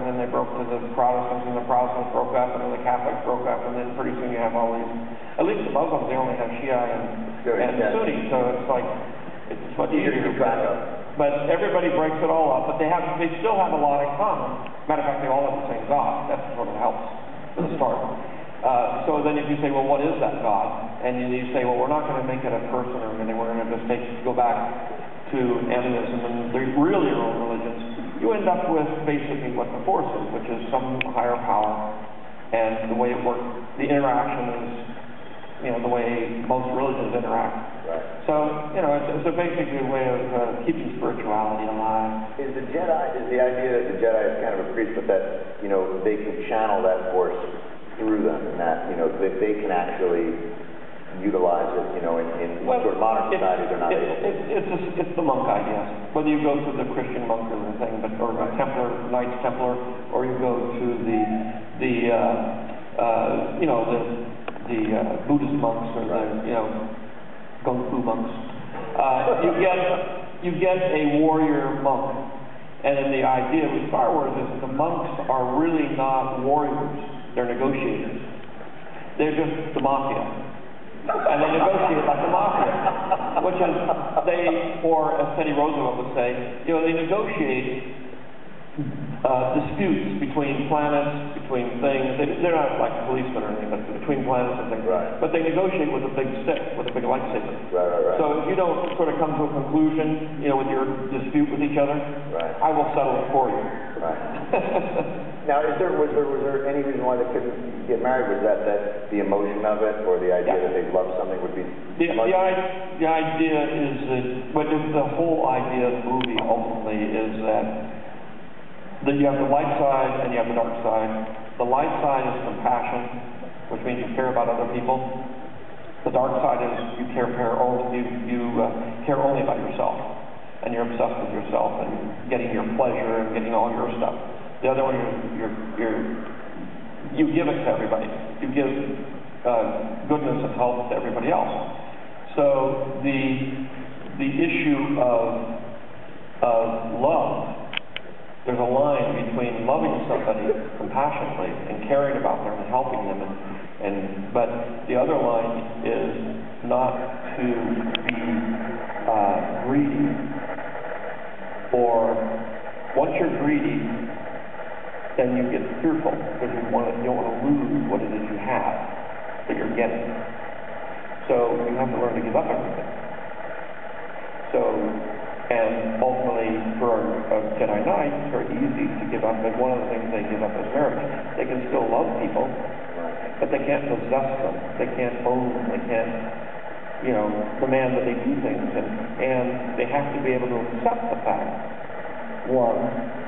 and then they broke to the Protestants, and the Protestants broke up, and then the Catholics broke up, and then pretty soon you have all these, at least the Muslims, they only have Shia and Sunni, so it's like, it's much easier to track up. But everybody breaks it all up, but they still have a lot in common. Matter of fact, they all have the same God. That sort of helps for the start. So then if you say, well, what is that God? And you say, well, we're not going to make it a person, or anything. We're going to just go back to animism and the really old religions. You end up with basically what the force is, which is some higher power, and the way it works, the interaction is, the way most religions interact. Right. So, it's basically a way of keeping spirituality alive. Is the idea that the Jedi is kind of a priest, but that, they can channel that force through them, and that, they can actually utilize it, in sort of modern society, they're not able to. It's the monk idea. Whether you go to the Christian monk or the thing, or a Templar, Knights Templar, or you go to the Buddhist monks, or the, Kung Fu monks. You get a warrior monk. And then the idea with Star Wars is that the monks are really not warriors. They're negotiators. They're just the mafia. And they negotiate like the mafia. Which is, or as Teddy Roosevelt would say, they negotiate disputes between planets, between things. They're not like policemen or anything, but between planets and things. Right. But they negotiate with a big stick, with a big lightsaber. Right. So if you don't sort of come to a conclusion, with your dispute with each other, right, I will settle it for you. Right. Now, was there any reason why they couldn't get married? Was that the emotion of it, or the idea that they loved something would be? The idea is that, the whole idea of the movie ultimately is that you have the light side and you have the dark side. The light side is compassion, which means you care about other people. The dark side is you care only about yourself, and you're obsessed with yourself and getting your pleasure and getting all your stuff. The other one, you give it to everybody. You give goodness and help to everybody else. So the issue of love. There's a line between loving somebody compassionately and caring about them and helping them, but the other line is not to be greedy. Or once you're greedy, then you get fearful because you don't want to lose what it is you have that you're getting. So you have to learn to give up everything. And ultimately, for a Jedi Knight, it's very easy to give up. But one of the things they give up is marriage. They can still love people, but they can't possess them. They can't own them. They can't, demand that they do things. And they have to be able to accept the fact, one,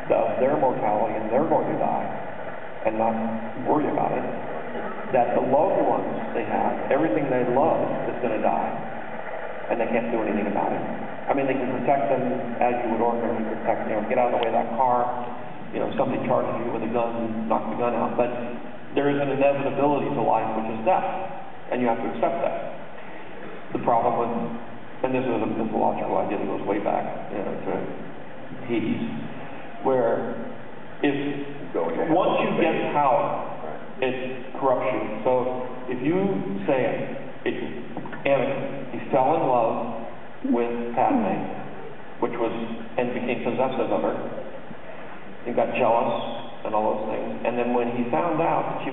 of their mortality and they're going to die, and not worry about it. That the loved ones they have, everything they love is going to die, and they can't do anything about it. I mean, they can protect them as you would ordinarily protect, get out of the way of that car, somebody charges you with a gun and knock the gun out. But there is an inevitability to life, which is death, and you have to accept that. The problem with, and this is a mythological idea that goes way back, to Hades, where once you get power, it corrupts you. So if you say, Anakin, he fell in love with Padme, and became possessive of her. He got jealous and all those things. And then when he found out that she